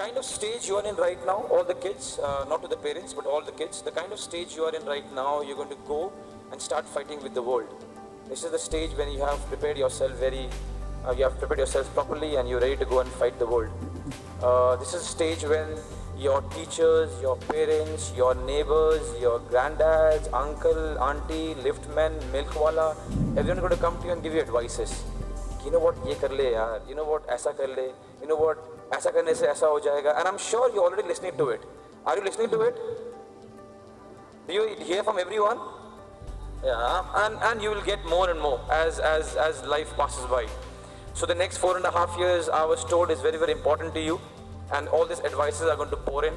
kind of stage you are in right now, all the kids, not to the parents, but all the kids, the kind of stage you are in right now, you're going to go and start fighting with the world. This is the stage when you have prepared yourself properly and you're ready to go and fight the world. This is a stage when your teachers, your parents, your neighbors, your granddads, uncle, auntie, liftman, milkwala, everyone is going to come to you and give you advices. You know what, ye kar le yaar, you know what, aisa kar le, you know what, aisa karne se aisa ho jayega. And I'm sure you're already listening to it. Are you listening to it? Do you hear from everyone? Yeah, and you will get more and more as life passes by. So the next 4.5 years, I was told, is very, very important to you. And all these advices are going to pour in.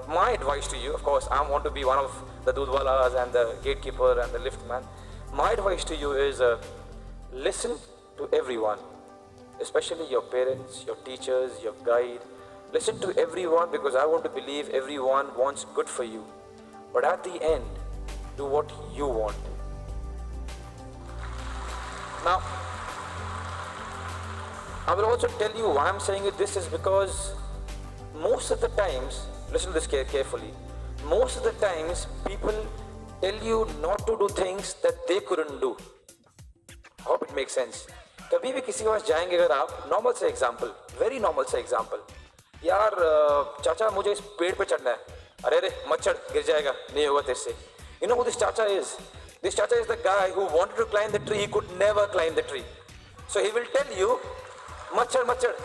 My advice to you, of course, I want to be one of the doodwalas and the gatekeeper and the liftman. My advice to you is listen to everyone, especially your parents, your teachers, your guide. Listen to everyone, because I want to believe everyone wants good for you. But at the end, do what you want. Now, I will also tell you why I'm saying it. This is because most of the times, listen to this carefully, most of the times people tell you not to do things that they couldn't do. I hope it makes sense. कभी भी किसी के पास जाएंगे अगर आप, normal से example, very normal से example, यार चाचा मुझे इस पेड़ पे चढ़ना है, अरे अरे मत चढ़, गिर जाएगा, नहीं होगा तेरे से. You know who this chacha is? This chacha is the guy who wanted to climb the tree, he could never climb the tree. So he will tell you, mat chad, mat chad.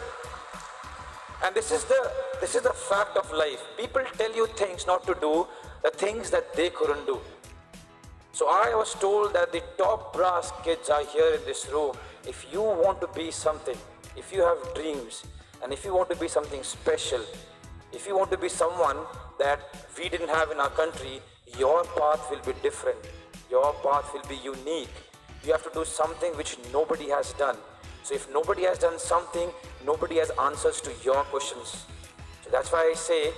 And this is the fact of life. People tell you things not to do, the things that they couldn't do. So I was told that the top brass kids are here in this room. If you want to be something, if you have dreams, and if you want to be something special, if you want to be someone that we didn't have in our country, your path will be different. Your path will be unique. You have to do something which nobody has done. So if nobody has done something, nobody has answers to your questions. So that's why I say,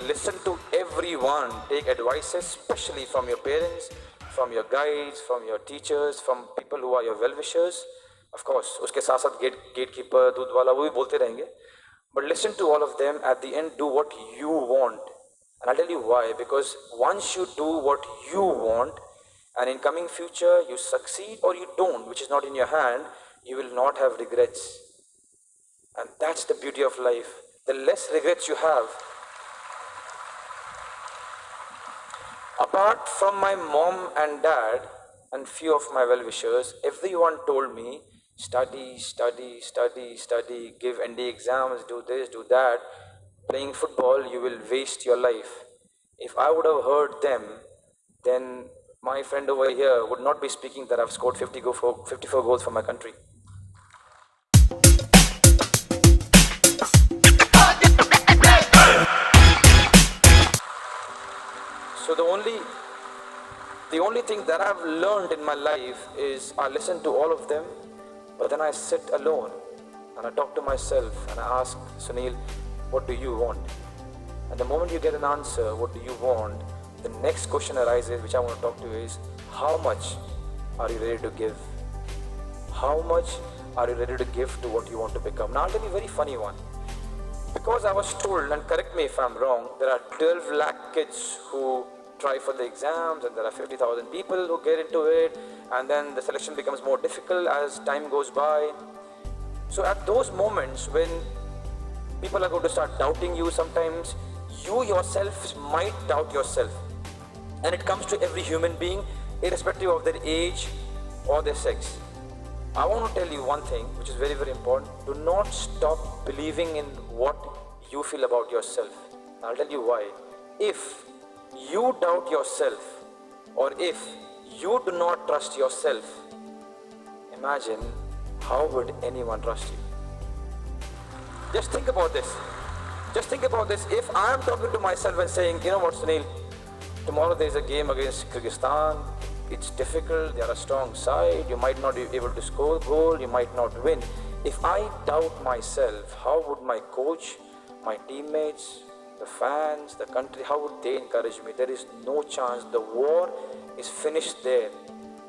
listen to everyone. Take advices, especially from your parents, from your guides, from your teachers, from people who are your well-wishers. Of course, uske saath saath gatekeeper, doodwala, wo bhi bolte rahenge. But listen to all of them. At the end, do what you want. And I'll tell you why. Because once you do what you want, and in coming future, you succeed or you don't, which is not in your hand, you will not have regrets. And that's the beauty of life. The less regrets you have. Apart from my mom and dad and few of my well-wishers, everyone told me, study, study, study, study, give ND exams, do this, do that. Playing football, you will waste your life. If I would have heard them, then my friend over here would not be speaking that I've scored 54 goals for my country. So the only thing that I've learned in my life is I listen to all of them, but then I sit alone and I talk to myself and I ask, Sunil, what do you want? And the moment you get an answer, what do you want? The next question arises, which I want to talk to you, is how much are you ready to give? How much are you ready to give to what you want to become? Now I'll tell you a very funny one. Because I was told, and correct me if I'm wrong, there are 12 lakh kids who try for the exams and there are 50,000 people who get into it, and then the selection becomes more difficult as time goes by. So at those moments when people are going to start doubting you, sometimes you yourself might doubt yourself. And it comes to every human being, irrespective of their age or their sex. I want to tell you one thing which is very, very important. Do not stop believing in what you feel about yourself. I'll tell you why. If you doubt yourself, or if you do not trust yourself, imagine how would anyone trust you? Just think about this. Just think about this. If I am talking to myself and saying, you know what, Sunil, tomorrow there is a game against Kyrgyzstan. It's difficult, they are a strong side, you might not be able to score a goal, you might not win. If I doubt myself, how would my coach, my teammates, the fans, the country, how would they encourage me? There is no chance. The war is finished there.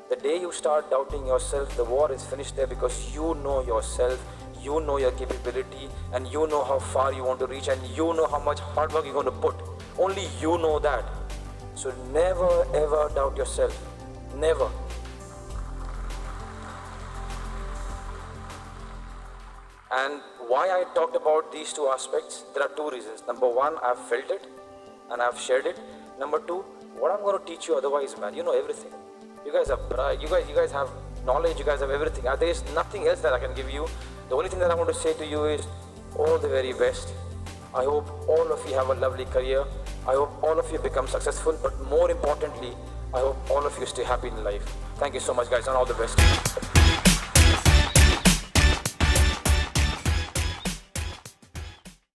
The day you start doubting yourself, the war is finished there, because you know yourself, you know your capability, and you know how far you want to reach, and you know how much hard work you're going to put. Only you know that. So never ever doubt yourself. Never. And why I talked about these two aspects, there are two reasons. Number one, I've felt it and I've shared it. Number two, what I'm going to teach you otherwise, man, you know everything. You guys are bright, you guys have knowledge, you guys have everything. There is nothing else that I can give you. The only thing that I want to say to you is all the very best. I hope all of you have a lovely career. I hope all of you become successful, but more importantly, I hope all of you stay happy in life. Thank you so much, guys, and all the best.